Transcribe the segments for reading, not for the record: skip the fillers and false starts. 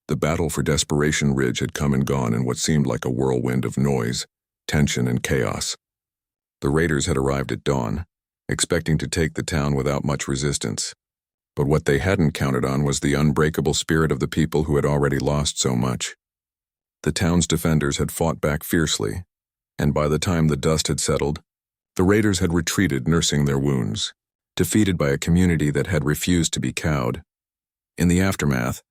The battle for Desperation Ridge had come and gone in what seemed like a whirlwind of noise, tension, and chaos. The raiders had arrived at dawn, expecting to take the town without much resistance. But what they hadn't counted on was the unbreakable spirit of the people who had already lost so much. The town's defenders had fought back fiercely, and by the time the dust had settled, the raiders had retreated, nursing their wounds, defeated by a community that had refused to be cowed. In the aftermath,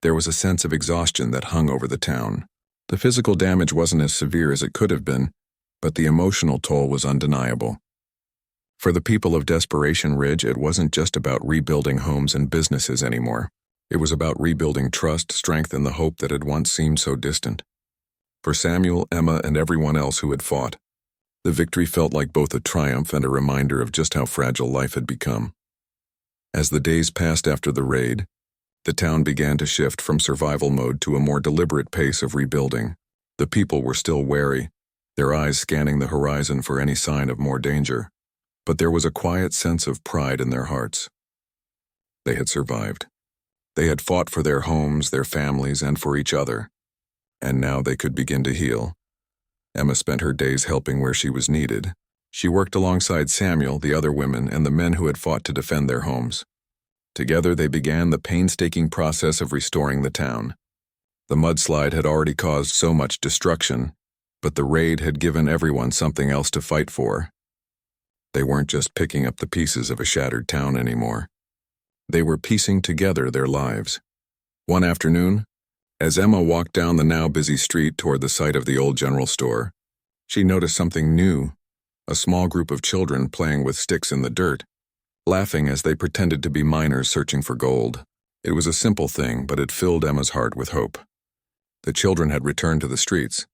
there was a sense of exhaustion that hung over the town. The physical damage wasn't as severe as it could have been, but the emotional toll was undeniable. For the people of Desperation Ridge, it wasn't just about rebuilding homes and businesses anymore. It was about rebuilding trust, strength, and the hope that had once seemed so distant. For Samuel, Emma, and everyone else who had fought, the victory felt like both a triumph and a reminder of just how fragile life had become. As the days passed after the raid, the town began to shift from survival mode to a more deliberate pace of rebuilding. The people were still wary, their eyes scanning the horizon for any sign of more danger. But there was a quiet sense of pride in their hearts. They had survived. They had fought for their homes, their families, and for each other. And now they could begin to heal. Emma spent her days helping where she was needed. She worked alongside Samuel, the other women, and the men who had fought to defend their homes. Together they began the painstaking process of restoring the town. The mudslide had already caused so much destruction, but the raid had given everyone something else to fight for. They weren't just picking up the pieces of a shattered town anymore. They were piecing together their lives. One afternoon, as Emma walked down the now busy street toward the site of the old general store, she noticed something new: a small group of children playing with sticks in the dirt, laughing as they pretended to be miners searching for gold. It was a simple thing, but it filled Emma's heart with hope. The children had returned to the streets.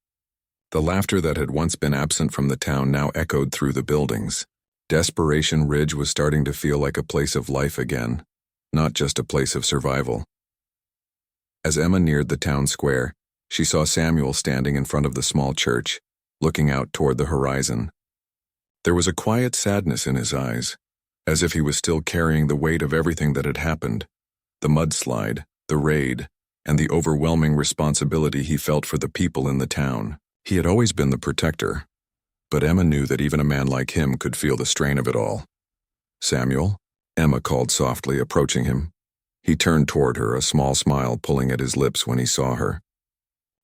The laughter that had once been absent from the town now echoed through the buildings. Desperation Ridge was starting to feel like a place of life again, not just a place of survival. As Emma neared the town square, she saw Samuel standing in front of the small church, looking out toward the horizon. There was a quiet sadness in his eyes, as if he was still carrying the weight of everything that had happened: the mudslide, the raid, and the overwhelming responsibility he felt for the people in the town. He had always been the protector, but Emma knew that even a man like him could feel the strain of it all. "Samuel," Emma called softly, approaching him. He turned toward her, a small smile pulling at his lips when he saw her.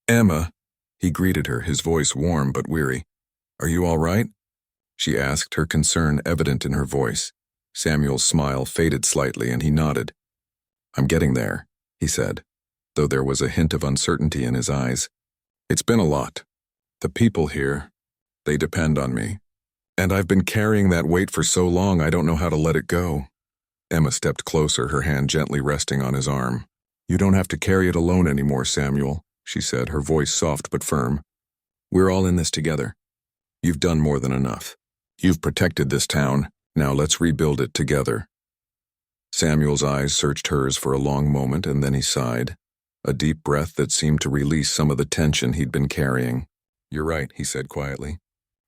"Emma," he greeted her, his voice warm but weary. "Are you all right?" she asked, her concern evident in her voice. Samuel's smile faded slightly and he nodded. "I'm getting there," he said, though there was a hint of uncertainty in his eyes. "It's been a lot. The people here, they depend on me. And I've been carrying that weight for so long I don't know how to let it go." Emma stepped closer, her hand gently resting on his arm. "You don't have to carry it alone anymore, Samuel," she said, her voice soft but firm. "We're all in this together. You've done more than enough. You've protected this town. Now let's rebuild it together." Samuel's eyes searched hers for a long moment, and then he sighed, a deep breath that seemed to release some of the tension he'd been carrying. "You're right," he said quietly.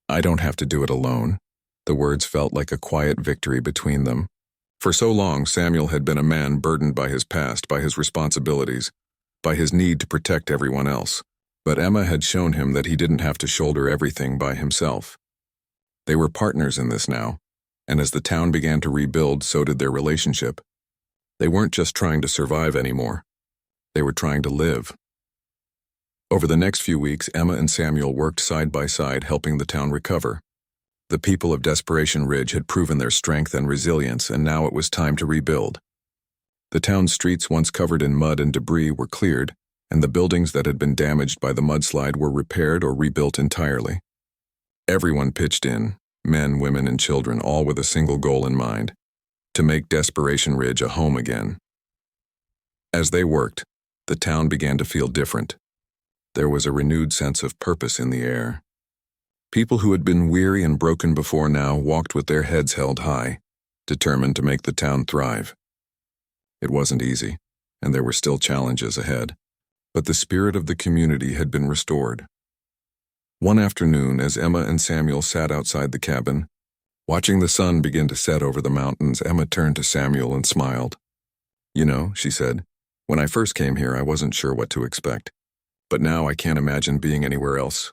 "I don't have to do it alone." The words felt like a quiet victory between them. For so long, Samuel had been a man burdened by his past, by his responsibilities, by his need to protect everyone else. But Emma had shown him that he didn't have to shoulder everything by himself. They were partners in this now, and as the town began to rebuild, so did their relationship. They weren't just trying to survive anymore. They were trying to live. Over the next few weeks, Emma and Samuel worked side by side, helping the town recover. The people of Desperation Ridge had proven their strength and resilience, and now it was time to rebuild. The town's streets, once covered in mud and debris, were cleared, and the buildings that had been damaged by the mudslide were repaired or rebuilt entirely. Everyone pitched in, men, women, and children, all with a single goal in mind: to make Desperation Ridge a home again. As they worked, the town began to feel different. There was a renewed sense of purpose in the air. People who had been weary and broken before now walked with their heads held high, determined to make the town thrive. It wasn't easy, and there were still challenges ahead, but the spirit of the community had been restored. One afternoon, as Emma and Samuel sat outside the cabin, watching the sun begin to set over the mountains, Emma turned to Samuel and smiled. "You know," she said, When I first came here, I wasn't sure what to expect. But now I can't imagine being anywhere else."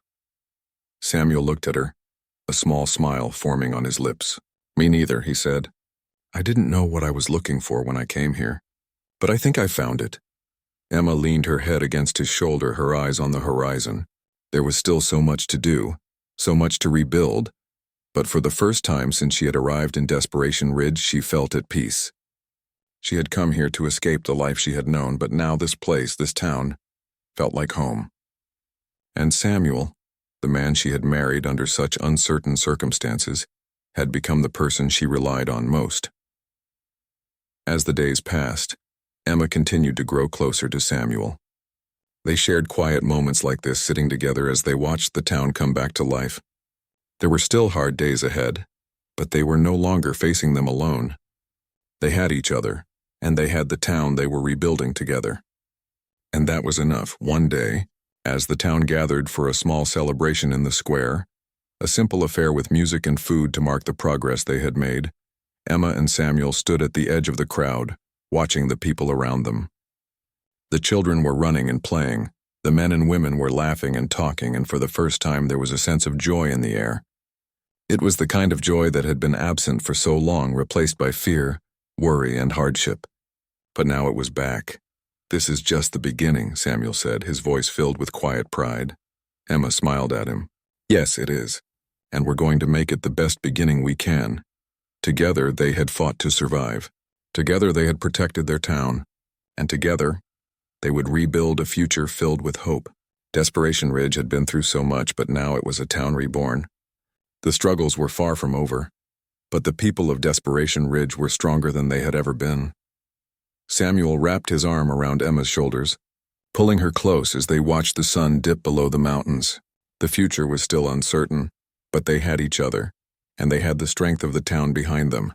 Samuel looked at her, a small smile forming on his lips. "Me neither," he said. "I didn't know what I was looking for when I came here, but I think I found it." Emma leaned her head against his shoulder, her eyes on the horizon. There was still so much to do, so much to rebuild, but for the first time since she had arrived in Desperation Ridge, she felt at peace. She had come here to escape the life she had known, but now this place, this town, felt like home. And Samuel, the man she had married under such uncertain circumstances, had become the person she relied on most. As the days passed, Emma continued to grow closer to Samuel. They shared quiet moments like this, sitting together as they watched the town come back to life. There were still hard days ahead, but they were no longer facing them alone. They had each other, and they had the town they were rebuilding together. And that was enough. One day, as the town gathered for a small celebration in the square, a simple affair with music and food to mark the progress they had made, Emma and Samuel stood at the edge of the crowd, watching the people around them. The children were running and playing, the men and women were laughing and talking, and for the first time there was a sense of joy in the air. It was the kind of joy that had been absent for so long, replaced by fear, worry, and hardship. But now it was back. "This is just the beginning," Samuel said, his voice filled with quiet pride. Emma smiled at him. "Yes, it is. And we're going to make it the best beginning we can." Together they had fought to survive. Together they had protected their town. And together, they would rebuild a future filled with hope. Desperation Ridge had been through so much, but now it was a town reborn. The struggles were far from over, but the people of Desperation Ridge were stronger than they had ever been. Samuel wrapped his arm around Emma's shoulders, pulling her close as they watched the sun dip below the mountains. The future was still uncertain, but they had each other, and they had the strength of the town behind them.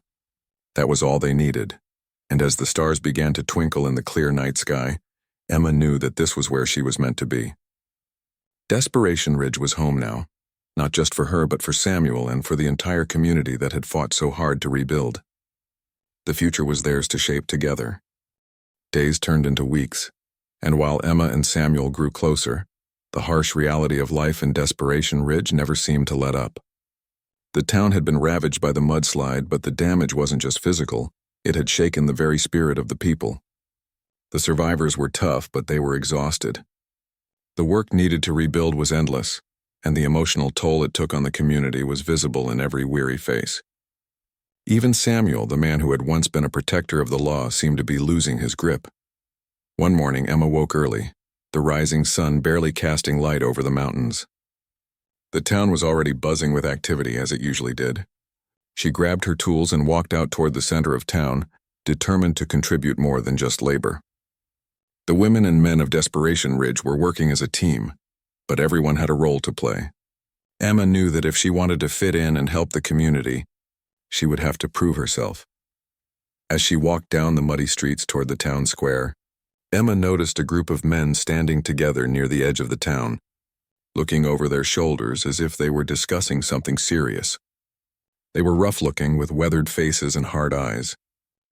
That was all they needed. And as the stars began to twinkle in the clear night sky, Emma knew that this was where she was meant to be. Desperation Ridge was home now, not just for her but for Samuel and for the entire community that had fought so hard to rebuild. The future was theirs to shape together. Days turned into weeks, and while Emma and Samuel grew closer, the harsh reality of life in Desperation Ridge never seemed to let up. The town had been ravaged by the mudslide, but the damage wasn't just physical, it had shaken the very spirit of the people. The survivors were tough, but they were exhausted. The work needed to rebuild was endless, and the emotional toll it took on the community was visible in every weary face. Even Samuel, the man who had once been a protector of the law, seemed to be losing his grip. One morning, Emma woke early, the rising sun barely casting light over the mountains. The town was already buzzing with activity, as it usually did. She grabbed her tools and walked out toward the center of town, determined to contribute more than just labor. The women and men of Desperation Ridge were working as a team, but everyone had a role to play. Emma knew that if she wanted to fit in and help the community, she would have to prove herself. As she walked down the muddy streets toward the town square, Emma noticed a group of men standing together near the edge of the town, looking over their shoulders as if they were discussing something serious. They were rough-looking, with weathered faces and hard eyes.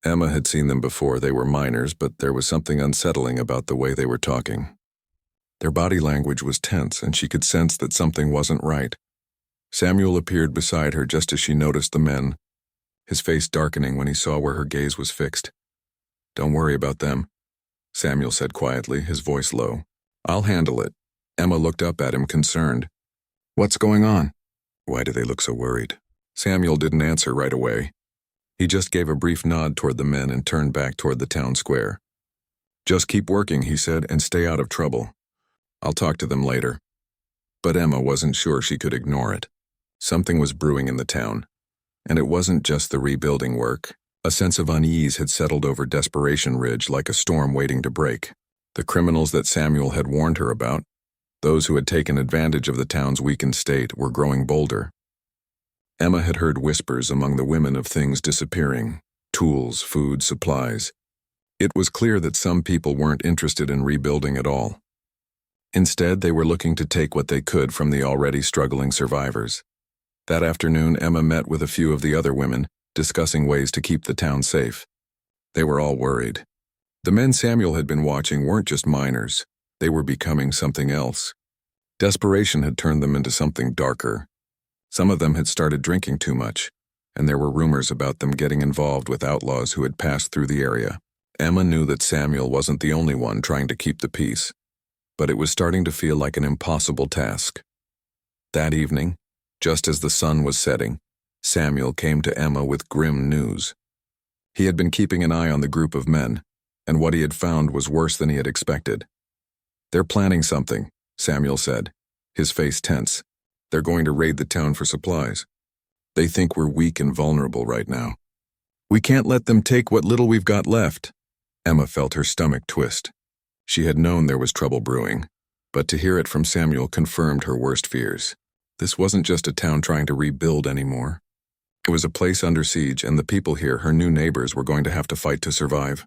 Emma had seen them before. They were minors, but there was something unsettling about the way they were talking. Their body language was tense, and she could sense that something wasn't right. Samuel appeared beside her just as she noticed the men, his face darkening when he saw where her gaze was fixed. "Don't worry about them," Samuel said quietly, his voice low. "I'll handle it." Emma looked up at him, concerned. "What's going on? Why do they look so worried?" Samuel didn't answer right away. He just gave a brief nod toward the men and turned back toward the town square. "Just keep working," he said, "and stay out of trouble. I'll talk to them later." But Emma wasn't sure she could ignore it. Something was brewing in the town, and it wasn't just the rebuilding work. A sense of unease had settled over Desperation Ridge like a storm waiting to break. The criminals that Samuel had warned her about, those who had taken advantage of the town's weakened state, were growing bolder. Emma had heard whispers among the women of things disappearing, tools, food, supplies. It was clear that some people weren't interested in rebuilding at all. Instead, they were looking to take what they could from the already struggling survivors. That afternoon, Emma met with a few of the other women, discussing ways to keep the town safe. They were all worried. The men Samuel had been watching weren't just miners. They were becoming something else. Desperation had turned them into something darker. Some of them had started drinking too much, and there were rumors about them getting involved with outlaws who had passed through the area. Emma knew that Samuel wasn't the only one trying to keep the peace, but it was starting to feel like an impossible task. That evening, just as the sun was setting, Samuel came to Emma with grim news. He had been keeping an eye on the group of men, and what he had found was worse than he had expected. "They're planning something," Samuel said, his face tense. "They're going to raid the town for supplies. They think we're weak and vulnerable right now. We can't let them take what little we've got left." Emma felt her stomach twist. She had known there was trouble brewing, but to hear it from Samuel confirmed her worst fears. This wasn't just a town trying to rebuild anymore. It was a place under siege, and the people here, her new neighbors, were going to have to fight to survive.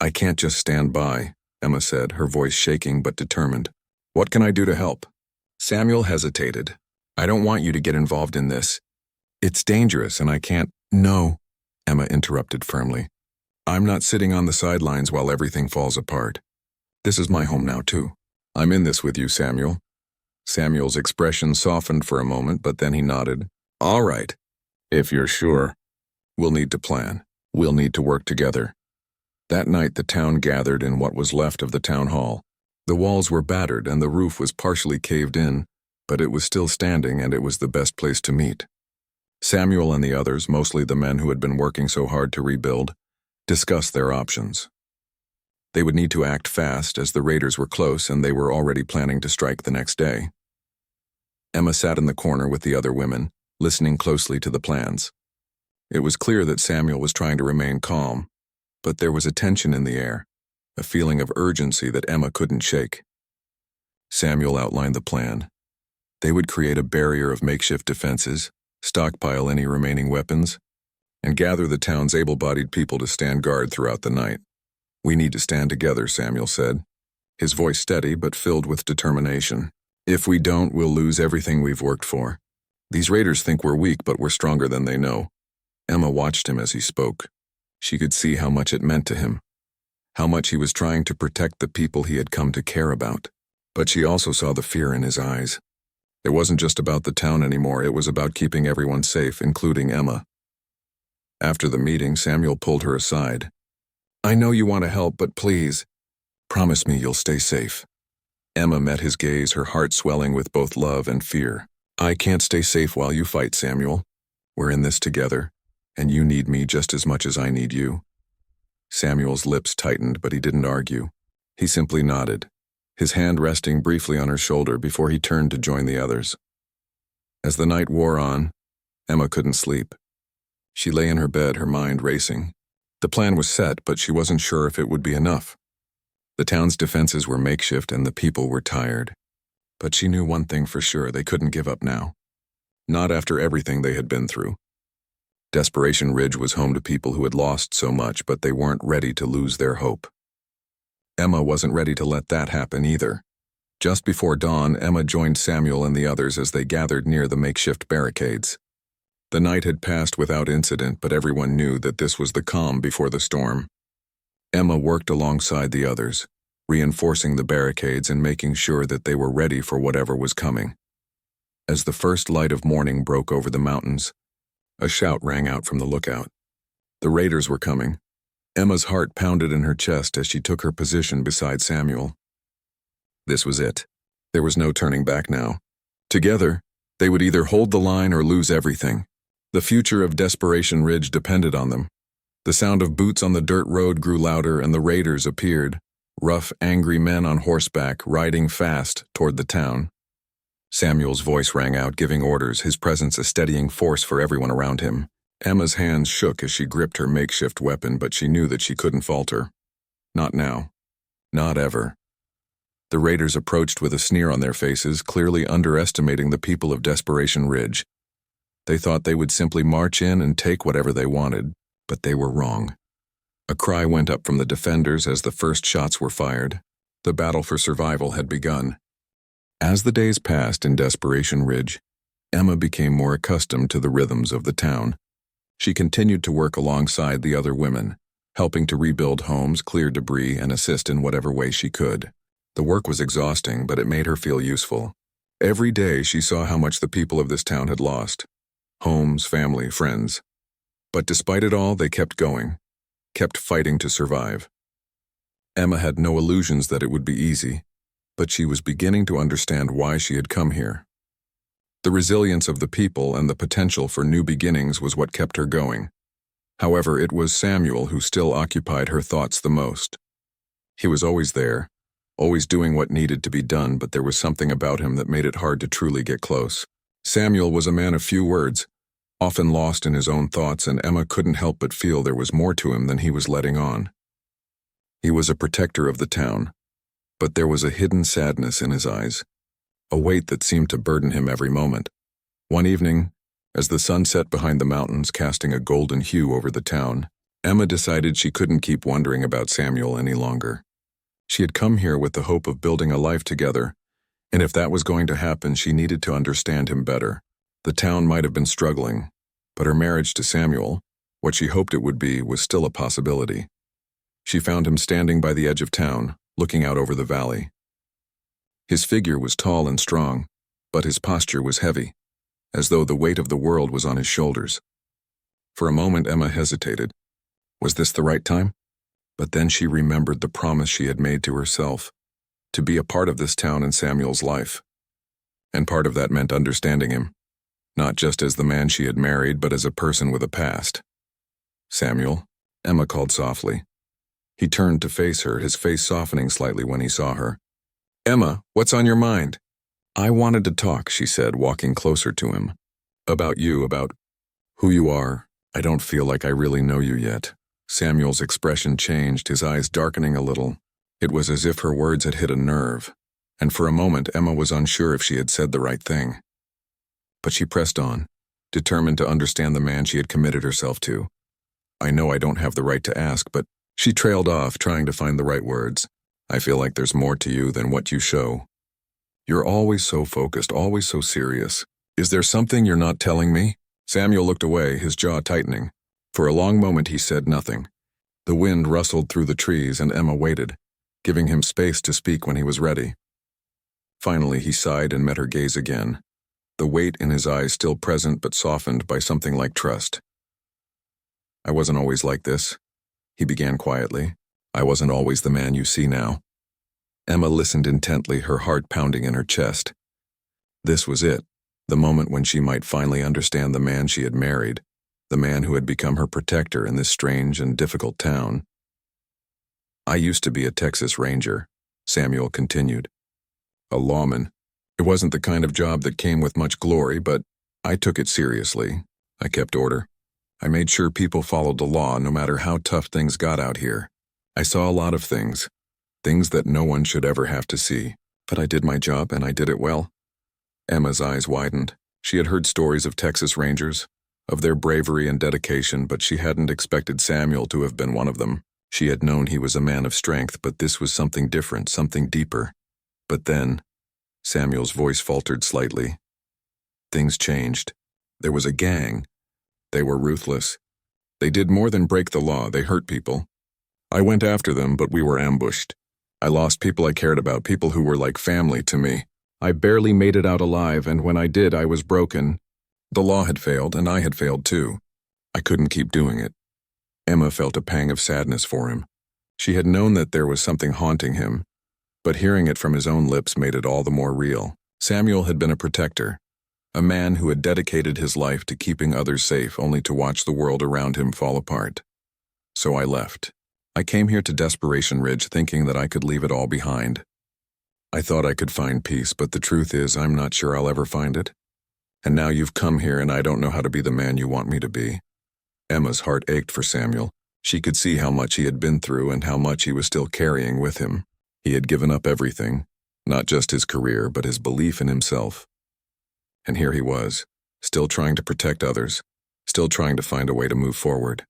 "I can't just stand by," Emma said, her voice shaking but determined. "What can I do to help?" Samuel hesitated. "I don't want you to get involved in this. It's dangerous and I can't—" "No," Emma interrupted firmly. "I'm not sitting on the sidelines while everything falls apart. This is my home now, too. I'm in this with you, Samuel." Samuel's expression softened for a moment, but then he nodded. "All right. If you're sure. We'll need to plan. We'll need to work together." That night the town gathered in what was left of the town hall. The walls were battered and the roof was partially caved in, but it was still standing and it was the best place to meet. Samuel and the others, mostly the men who had been working so hard to rebuild, discussed their options. They would need to act fast as the raiders were close and they were already planning to strike the next day. Emma sat in the corner with the other women, listening closely to the plans. It was clear that Samuel was trying to remain calm, but there was a tension in the air, a feeling of urgency that Emma couldn't shake. Samuel outlined the plan. They would create a barrier of makeshift defenses, stockpile any remaining weapons, and gather the town's able-bodied people to stand guard throughout the night. "We need to stand together," Samuel said, his voice steady but filled with determination. "If we don't, we'll lose everything we've worked for. These raiders think we're weak, but we're stronger than they know." Emma watched him as he spoke. She could see how much it meant to him, how much he was trying to protect the people he had come to care about. But she also saw the fear in his eyes. It wasn't just about the town anymore, it was about keeping everyone safe, including Emma. After the meeting, Samuel pulled her aside. "I know you want to help, but please, promise me you'll stay safe." Emma met his gaze, her heart swelling with both love and fear. "I can't stay safe while you fight, Samuel. We're in this together, and you need me just as much as I need you." Samuel's lips tightened, but he didn't argue. He simply nodded, his hand resting briefly on her shoulder before he turned to join the others. As the night wore on, Emma couldn't sleep. She lay in her bed, her mind racing. The plan was set, but she wasn't sure if it would be enough. The town's defenses were makeshift and the people were tired. But she knew one thing for sure: they couldn't give up now. Not after everything they had been through. Desperation Ridge was home to people who had lost so much, but they weren't ready to lose their hope. Emma wasn't ready to let that happen either. Just before dawn, Emma joined Samuel and the others as they gathered near the makeshift barricades. The night had passed without incident, but everyone knew that this was the calm before the storm. Emma worked alongside the others, reinforcing the barricades and making sure that they were ready for whatever was coming. As the first light of morning broke over the mountains, a shout rang out from the lookout. The raiders were coming. Emma's heart pounded in her chest as she took her position beside Samuel. This was it. There was no turning back now. Together, they would either hold the line or lose everything. The future of Desperation Ridge depended on them. The sound of boots on the dirt road grew louder and the raiders appeared, rough, angry men on horseback, riding fast toward the town. Samuel's voice rang out, giving orders, his presence a steadying force for everyone around him. Emma's hands shook as she gripped her makeshift weapon, but she knew that she couldn't falter. Not now. Not ever. The raiders approached with a sneer on their faces, clearly underestimating the people of Desperation Ridge. They thought they would simply march in and take whatever they wanted, but they were wrong. A cry went up from the defenders as the first shots were fired. The battle for survival had begun. As the days passed in Desperation Ridge, Emma became more accustomed to the rhythms of the town. She continued to work alongside the other women, helping to rebuild homes, clear debris, and assist in whatever way she could. The work was exhausting, but it made her feel useful. Every day she saw how much the people of this town had lost. Homes, family, friends. But despite it all, they kept going, kept fighting to survive. Emma had no illusions that it would be easy, but she was beginning to understand why she had come here. The resilience of the people and the potential for new beginnings was what kept her going. However, it was Samuel who still occupied her thoughts the most. He was always there, always doing what needed to be done, but there was something about him that made it hard to truly get close. Samuel was a man of few words, often lost in his own thoughts, and Emma couldn't help but feel there was more to him than he was letting on. He was a protector of the town, but there was a hidden sadness in his eyes, a weight that seemed to burden him every moment. One evening, as the sun set behind the mountains, casting a golden hue over the town, Emma decided she couldn't keep wondering about Samuel any longer. She had come here with the hope of building a life together, and if that was going to happen, she needed to understand him better. The town might have been struggling, but her marriage to Samuel, what she hoped it would be, was still a possibility. She found him standing by the edge of town, looking out over the valley. His figure was tall and strong, but his posture was heavy, as though the weight of the world was on his shoulders. For a moment, Emma hesitated. Was this the right time? But then she remembered the promise she had made to herself, to be a part of this town and Samuel's life. And part of that meant understanding him, not just as the man she had married, but as a person with a past. Samuel, Emma called softly. He turned to face her, his face softening slightly when he saw her. Emma, what's on your mind? I wanted to talk, she said, walking closer to him. About you, about who you are. I don't feel like I really know you yet. Samuel's expression changed, his eyes darkening a little. It was as if her words had hit a nerve, and for a moment Emma was unsure if she had said the right thing. But she pressed on, determined to understand the man she had committed herself to. I know I don't have the right to ask, but she trailed off, trying to find the right words. I feel like there's more to you than what you show. You're always so focused, always so serious. Is there something you're not telling me? Samuel looked away, his jaw tightening. For a long moment he said nothing. The wind rustled through the trees and Emma waited, giving him space to speak when he was ready. Finally he sighed and met her gaze again, the weight in his eyes still present but softened by something like trust. I wasn't always like this, he began quietly. I wasn't always the man you see now. Emma listened intently, her heart pounding in her chest. This was it, the moment when she might finally understand the man she had married, the man who had become her protector in this strange and difficult town. I used to be a Texas Ranger, Samuel continued. A lawman. It wasn't the kind of job that came with much glory, but I took it seriously. I kept order. I made sure people followed the law no matter how tough things got out here. I saw a lot of things that no one should ever have to see, but I did my job and I did it well. Emma's eyes widened. She had heard stories of Texas Rangers, of their bravery and dedication, but she hadn't expected Samuel to have been one of them. She had known he was a man of strength, but this was something different, something deeper. But then, Samuel's voice faltered slightly. Things changed. There was a gang. They were ruthless. They did more than break the law, they hurt people. I went after them, but we were ambushed. I lost people I cared about, people who were like family to me. I barely made it out alive, and when I did, I was broken. The law had failed, and I had failed too. I couldn't keep doing it. Emma felt a pang of sadness for him. She had known that there was something haunting him, but hearing it from his own lips made it all the more real. Samuel had been a protector, a man who had dedicated his life to keeping others safe, only to watch the world around him fall apart. So I left. I came here to Desperation Ridge thinking that I could leave it all behind. I thought I could find peace, but the truth is I'm not sure I'll ever find it. And now you've come here and I don't know how to be the man you want me to be. Emma's heart ached for Samuel. She could see how much he had been through and how much he was still carrying with him. He had given up everything, not just his career, but his belief in himself. And here he was, still trying to protect others, still trying to find a way to move forward.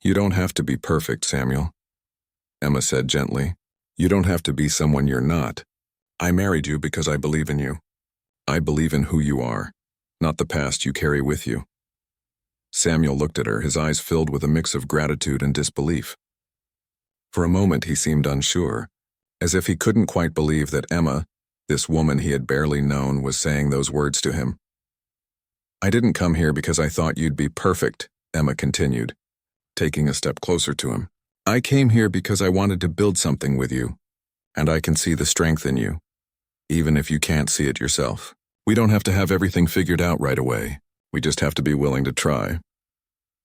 You don't have to be perfect, Samuel, Emma said gently. You don't have to be someone you're not. I married you because I believe in you. I believe in who you are, not the past you carry with you. Samuel looked at her, his eyes filled with a mix of gratitude and disbelief. For a moment he seemed unsure, as if he couldn't quite believe that Emma, this woman he had barely known, was saying those words to him. "I didn't come here because I thought you'd be perfect," Emma continued, taking a step closer to him. "I came here because I wanted to build something with you, and I can see the strength in you, even if you can't see it yourself. We don't have to have everything figured out right away. We just have to be willing to try."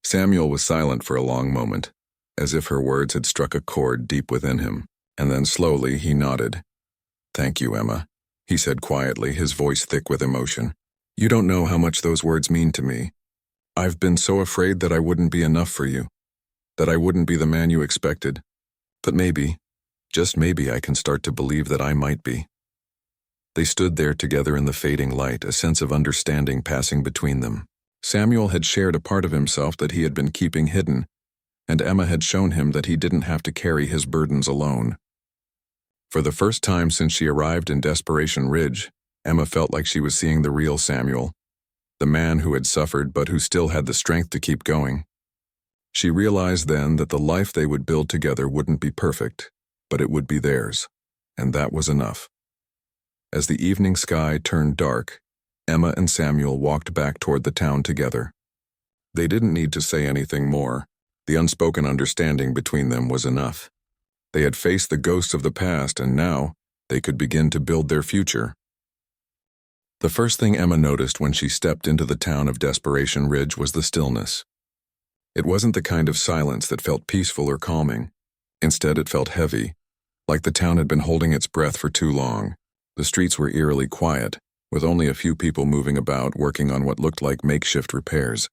Samuel was silent for a long moment, as if her words had struck a chord deep within him, and then slowly he nodded. "Thank you, Emma," he said quietly, his voice thick with emotion. "You don't know how much those words mean to me. I've been so afraid that I wouldn't be enough for you, that I wouldn't be the man you expected. But maybe, just maybe, I can start to believe that I might be." They stood there together in the fading light, a sense of understanding passing between them. Samuel had shared a part of himself that he had been keeping hidden, and Emma had shown him that he didn't have to carry his burdens alone. For the first time since she arrived in Desperation Ridge, Emma felt like she was seeing the real Samuel, the man who had suffered but who still had the strength to keep going. She realized then that the life they would build together wouldn't be perfect, but it would be theirs, and that was enough. As the evening sky turned dark, Emma and Samuel walked back toward the town together. They didn't need to say anything more. The unspoken understanding between them was enough. They had faced the ghosts of the past, and now they could begin to build their future. The first thing Emma noticed when she stepped into the town of Desperation Ridge was the stillness. It wasn't the kind of silence that felt peaceful or calming. Instead, it felt heavy, like the town had been holding its breath for too long. The streets were eerily quiet, with only a few people moving about, working on what looked like makeshift repairs.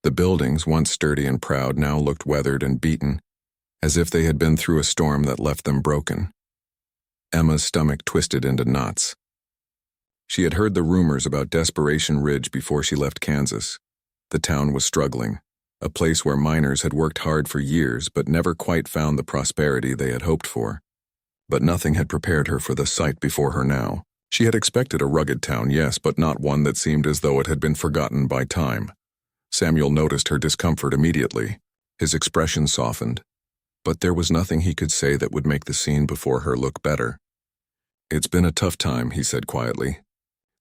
The buildings, once sturdy and proud, now looked weathered and beaten, as if they had been through a storm that left them broken. Emma's stomach twisted into knots. She had heard the rumors about Desperation Ridge before she left Kansas. The town was struggling, a place where miners had worked hard for years but never quite found the prosperity they had hoped for. But nothing had prepared her for the sight before her now. She had expected a rugged town, yes, but not one that seemed as though it had been forgotten by time. Samuel noticed her discomfort immediately. His expression softened. But there was nothing he could say that would make the scene before her look better. "It's been a tough time," he said quietly.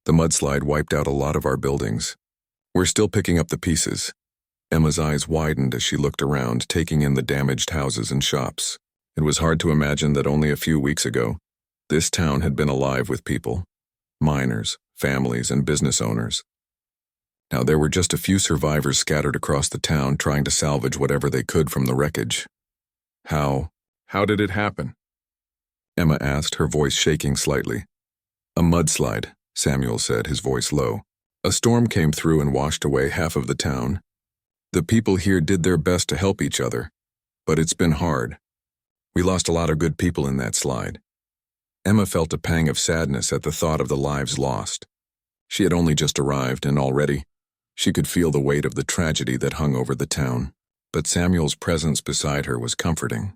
"The mudslide wiped out a lot of our buildings. We're still picking up the pieces." Emma's eyes widened as she looked around, taking in the damaged houses and shops. It was hard to imagine that only a few weeks ago, this town had been alive with people, miners, families, and business owners. Now there were just a few survivors scattered across the town trying to salvage whatever they could from the wreckage. How did it happen?" Emma asked, her voice shaking slightly. "A mudslide," Samuel said, his voice low. "A storm came through and washed away half of the town. The people here did their best to help each other, but it's been hard. We lost a lot of good people in that slide." Emma felt a pang of sadness at the thought of the lives lost. She had only just arrived, and already she could feel the weight of the tragedy that hung over the town. But Samuel's presence beside her was comforting.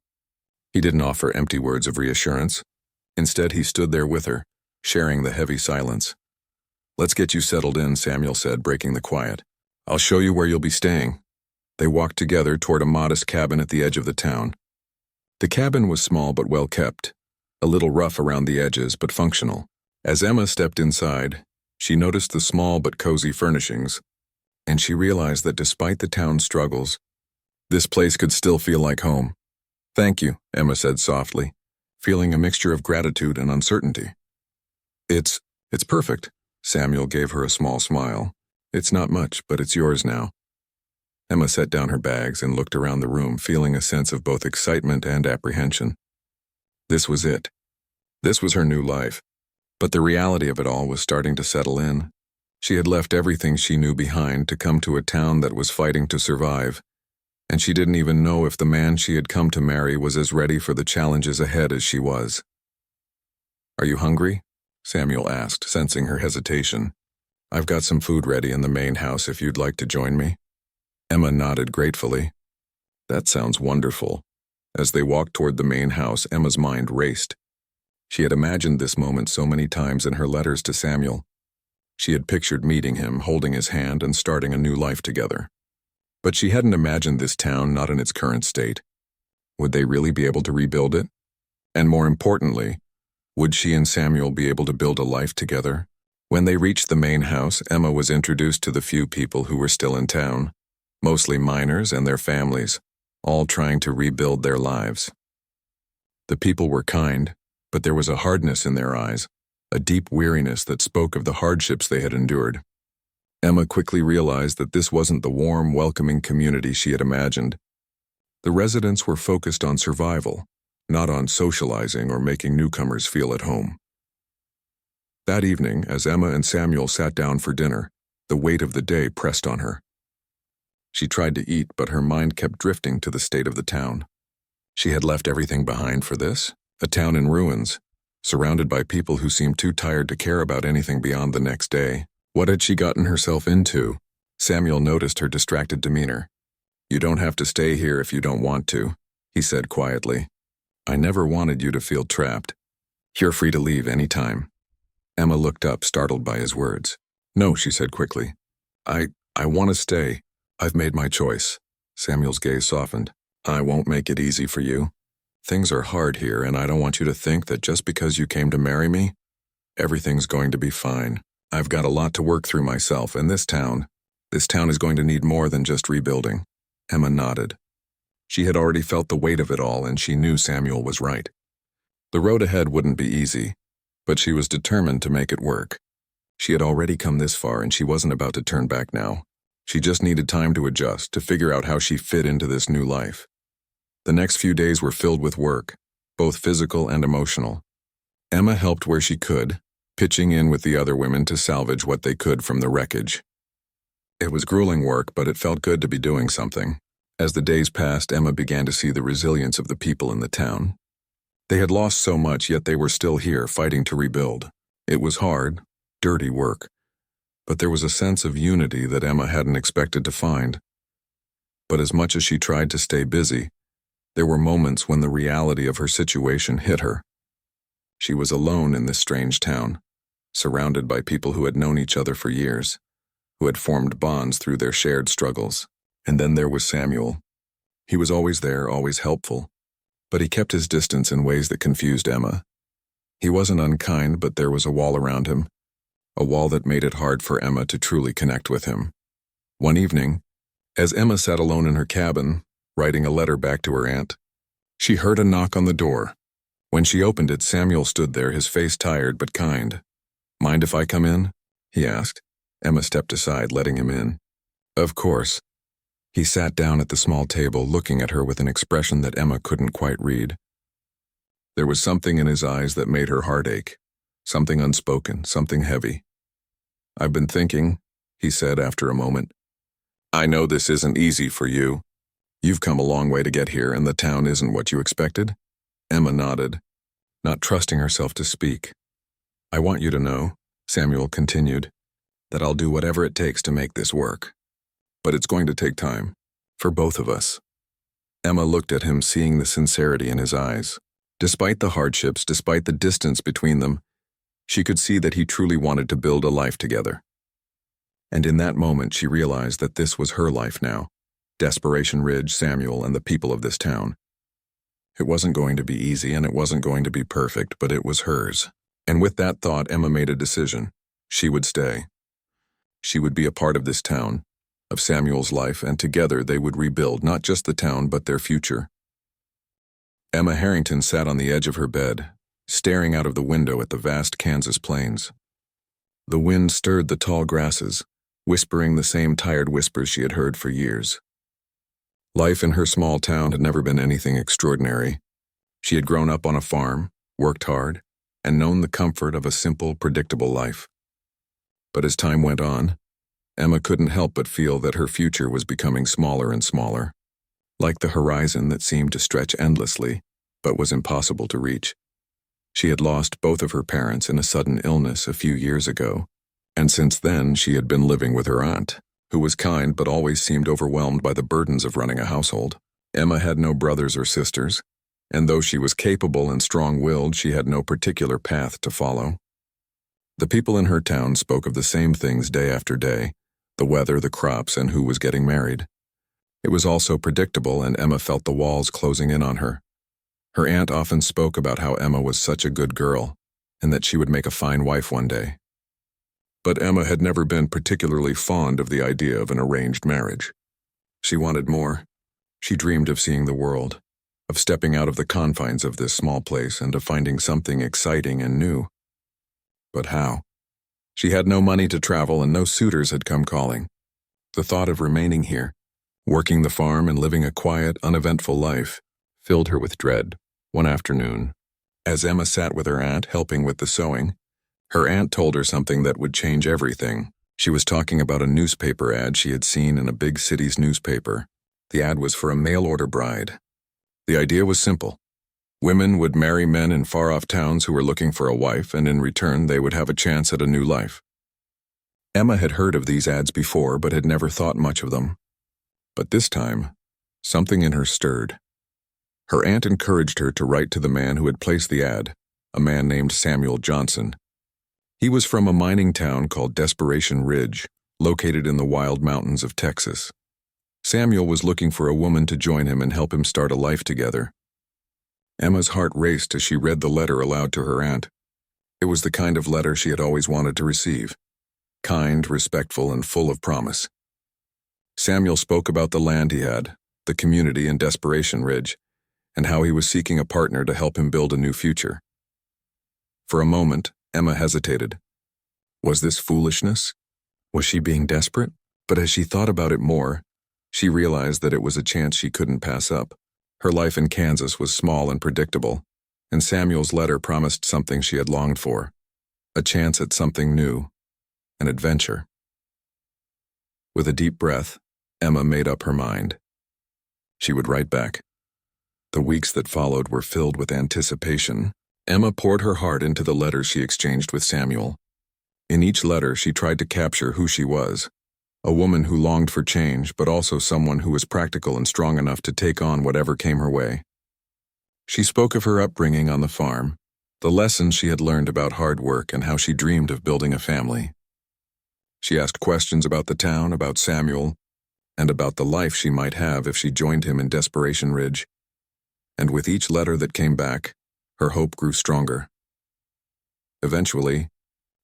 He didn't offer empty words of reassurance. Instead, he stood there with her, sharing the heavy silence. "Let's get you settled in," Samuel said, breaking the quiet. "I'll show you where you'll be staying." They walked together toward a modest cabin at the edge of the town. The cabin was small but well kept, a little rough around the edges but functional. As Emma stepped inside, she noticed the small but cozy furnishings, and she realized that despite the town's struggles, this place could still feel like home. "Thank you," Emma said softly, feeling a mixture of gratitude and uncertainty. It's perfect," Samuel gave her a small smile. "It's not much, but it's yours now." Emma set down her bags and looked around the room, feeling a sense of both excitement and apprehension. This was it. This was her new life. But the reality of it all was starting to settle in. She had left everything she knew behind to come to a town that was fighting to survive, and she didn't even know if the man she had come to marry was as ready for the challenges ahead as she was. "Are you hungry?" Samuel asked, sensing her hesitation. "I've got some food ready in the main house if you'd like to join me." Emma nodded gratefully. "That sounds wonderful." As they walked toward the main house, Emma's mind raced. She had imagined this moment so many times in her letters to Samuel. She had pictured meeting him, holding his hand, and starting a new life together. But she hadn't imagined this town not in its current state. Would they really be able to rebuild it? And more importantly, would she and Samuel be able to build a life together? When they reached the main house, Emma was introduced to the few people who were still in town, mostly miners and their families, all trying to rebuild their lives. The people were kind, but there was a hardness in their eyes, a deep weariness that spoke of the hardships they had endured. Emma quickly realized that this wasn't the warm, welcoming community she had imagined. The residents were focused on survival, not on socializing or making newcomers feel at home. That evening, as Emma and Samuel sat down for dinner, the weight of the day pressed on her. She tried to eat, but her mind kept drifting to the state of the town. She had left everything behind for this, a town in ruins, surrounded by people who seemed too tired to care about anything beyond the next day. What had she gotten herself into? Samuel noticed her distracted demeanor. "You don't have to stay here if you don't want to," he said quietly. "I never wanted you to feel trapped. You're free to leave any time." Emma looked up, startled by his words. "No," she said quickly. I want to stay. I've made my choice." Samuel's gaze softened. "I won't make it easy for you. Things are hard here, and I don't want you to think that just because you came to marry me, everything's going to be fine. I've got a lot to work through myself, and this town is going to need more than just rebuilding." Emma nodded. She had already felt the weight of it all, and she knew Samuel was right. The road ahead wouldn't be easy, but she was determined to make it work. She had already come this far, and she wasn't about to turn back now. She just needed time to adjust, to figure out how she fit into this new life. The next few days were filled with work, both physical and emotional. Emma helped where she could, pitching in with the other women to salvage what they could from the wreckage. It was grueling work, but it felt good to be doing something. As the days passed, Emma began to see the resilience of the people in the town. They had lost so much, yet they were still here, fighting to rebuild. It was hard, dirty work, but there was a sense of unity that Emma hadn't expected to find. But as much as she tried to stay busy, there were moments when the reality of her situation hit her. She was alone in this strange town, surrounded by people who had known each other for years, who had formed bonds through their shared struggles. And then there was Samuel. He was always there, always helpful, but he kept his distance in ways that confused Emma. He wasn't unkind, but there was a wall around him, a wall that made it hard for Emma to truly connect with him. One evening, as Emma sat alone in her cabin, writing a letter back to her aunt, she heard a knock on the door. When she opened it, Samuel stood there, his face tired but kind. "Mind if I come in?" he asked. Emma stepped aside, letting him in. "Of course." He sat down at the small table, looking at her with an expression that Emma couldn't quite read. There was something in his eyes that made her heart ache, something unspoken, something heavy. "I've been thinking," he said after a moment. "I know this isn't easy for you. You've come a long way to get here, and the town isn't what you expected?" Emma nodded, not trusting herself to speak. "I want you to know," Samuel continued, "that I'll do whatever it takes to make this work. But it's going to take time, for both of us." Emma looked at him, seeing the sincerity in his eyes. Despite the hardships, despite the distance between them, she could see that he truly wanted to build a life together. And in that moment, she realized that this was her life now. Desperation Ridge, Samuel, and the people of this town. It wasn't going to be easy, and it wasn't going to be perfect, but it was hers. And with that thought, Emma made a decision. She would stay. She would be a part of this town, of Samuel's life, and together they would rebuild not just the town but their future. Emma Harrington sat on the edge of her bed, staring out of the window at the vast Kansas plains. The wind stirred the tall grasses, whispering the same tired whispers she had heard for years. Life in her small town had never been anything extraordinary. She had grown up on a farm, worked hard, and known the comfort of a simple, predictable life. But as time went on, Emma couldn't help but feel that her future was becoming smaller and smaller, like the horizon that seemed to stretch endlessly, but was impossible to reach. She had lost both of her parents in a sudden illness a few years ago, and since then she had been living with her aunt, who was kind but always seemed overwhelmed by the burdens of running a household. Emma had no brothers or sisters, and though she was capable and strong-willed, she had no particular path to follow. The people in her town spoke of the same things day after day: the weather, the crops, and who was getting married. It was all so predictable, and Emma felt the walls closing in on her. Her aunt often spoke about how Emma was such a good girl, and that she would make a fine wife one day. But Emma had never been particularly fond of the idea of an arranged marriage. She wanted more. She dreamed of seeing the world, of stepping out of the confines of this small place and of finding something exciting and new. But how? She had no money to travel, and no suitors had come calling. The thought of remaining here, working the farm and living a quiet, uneventful life, filled her with dread. One afternoon, as Emma sat with her aunt helping with the sewing, her aunt told her something that would change everything. She was talking about a newspaper ad she had seen in a big city's newspaper. The ad was for a mail-order bride. The idea was simple. Women would marry men in far-off towns who were looking for a wife, and in return they would have a chance at a new life. Emma had heard of these ads before, but had never thought much of them. But this time, something in her stirred. Her aunt encouraged her to write to the man who had placed the ad, a man named Samuel Johnson. He was from a mining town called Desperation Ridge, located in the wild mountains of Texas. Samuel was looking for a woman to join him and help him start a life together. Emma's heart raced as she read the letter aloud to her aunt. It was the kind of letter she had always wanted to receive. Kind, respectful, and full of promise. Samuel spoke about the land he had, the community in Desperation Ridge, and how he was seeking a partner to help him build a new future. For a moment, Emma hesitated. Was this foolishness? Was she being desperate? But as she thought about it more, she realized that it was a chance she couldn't pass up. Her life in Kansas was small and predictable, and Samuel's letter promised something she had longed for, a chance at something new, an adventure. With a deep breath, Emma made up her mind. She would write back. The weeks that followed were filled with anticipation. Emma poured her heart into the letters she exchanged with Samuel. In each letter, she tried to capture who she was, a woman who longed for change, but also someone who was practical and strong enough to take on whatever came her way. She spoke of her upbringing on the farm, the lessons she had learned about hard work, and how she dreamed of building a family. She asked questions about the town, about Samuel, and about the life she might have if she joined him in Desperation Ridge. And with each letter that came back, her hope grew stronger. Eventually,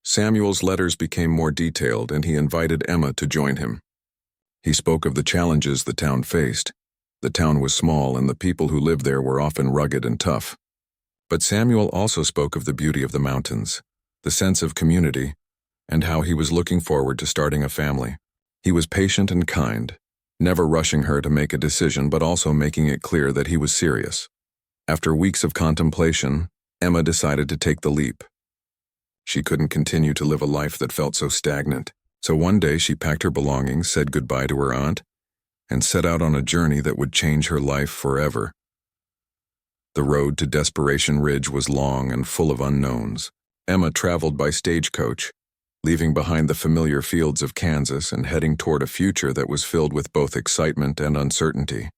Samuel's letters became more detailed, and he invited Emma to join him. He spoke of the challenges the town faced. The town was small, and the people who lived there were often rugged and tough. But Samuel also spoke of the beauty of the mountains, the sense of community, and how he was looking forward to starting a family. He was patient and kind, never rushing her to make a decision, but also making it clear that he was serious. After weeks of contemplation, Emma decided to take the leap. She couldn't continue to live a life that felt so stagnant, so one day she packed her belongings, said goodbye to her aunt, and set out on a journey that would change her life forever. The road to Desperation Ridge was long and full of unknowns. Emma traveled by stagecoach, leaving behind the familiar fields of Kansas and heading toward a future that was filled with both excitement and uncertainty.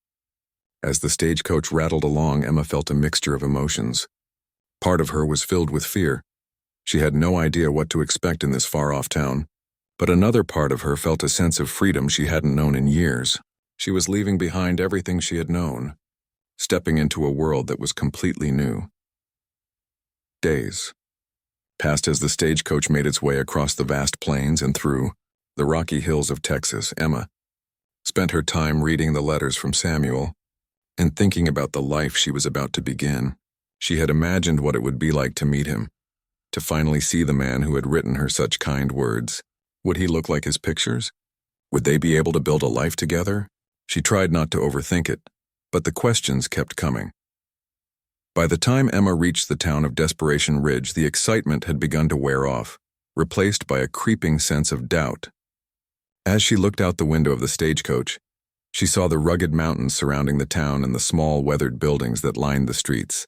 As the stagecoach rattled along, Emma felt a mixture of emotions. Part of her was filled with fear. She had no idea what to expect in this far-off town, but another part of her felt a sense of freedom she hadn't known in years. She was leaving behind everything she had known, stepping into a world that was completely new. Days passed as the stagecoach made its way across the vast plains and through the rocky hills of Texas. Emma spent her time reading the letters from Samuel and thinking about the life she was about to begin. She had imagined what it would be like to meet him, to finally see the man who had written her such kind words. Would he look like his pictures? Would they be able to build a life together? She tried not to overthink it, but the questions kept coming. By the time Emma reached the town of Desperation Ridge, the excitement had begun to wear off, replaced by a creeping sense of doubt. As she looked out the window of the stagecoach, she saw the rugged mountains surrounding the town and the small, weathered buildings that lined the streets.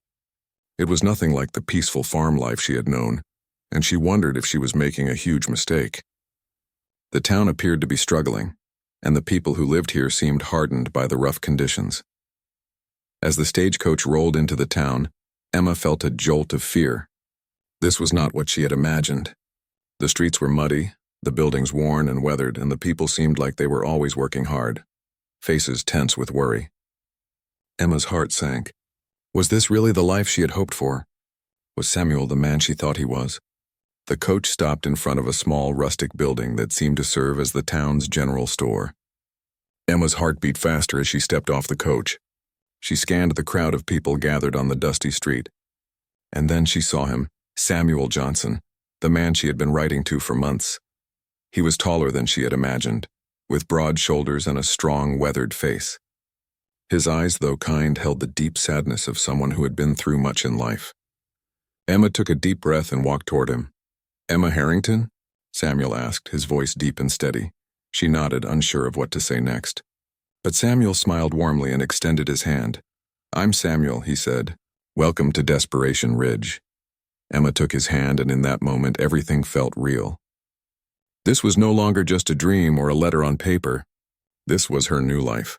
It was nothing like the peaceful farm life she had known, and she wondered if she was making a huge mistake. The town appeared to be struggling, and the people who lived here seemed hardened by the rough conditions. As the stagecoach rolled into the town, Emma felt a jolt of fear. This was not what she had imagined. The streets were muddy, the buildings worn and weathered, and the people seemed like they were always working hard. faces tense with worry. Emma's heart sank. Was this really the life she had hoped for? Was Samuel the man she thought he was? The coach stopped in front of a small rustic building that seemed to serve as the town's general store. Emma's heart beat faster as she stepped off the coach. She scanned the crowd of people gathered on the dusty street. And then she saw him, Samuel Johnson, the man she had been writing to for months. He was taller than she had imagined, with broad shoulders and a strong, weathered face. His eyes, though kind, held the deep sadness of someone who had been through much in life. Emma took a deep breath and walked toward him. "Emma Harrington?" Samuel asked, his voice deep and steady. She nodded, unsure of what to say next. But Samuel smiled warmly and extended his hand. "I'm Samuel," he said. "Welcome to Desperation Ridge." Emma took his hand, and in that moment everything felt real. This was no longer just a dream or a letter on paper. This was her new life.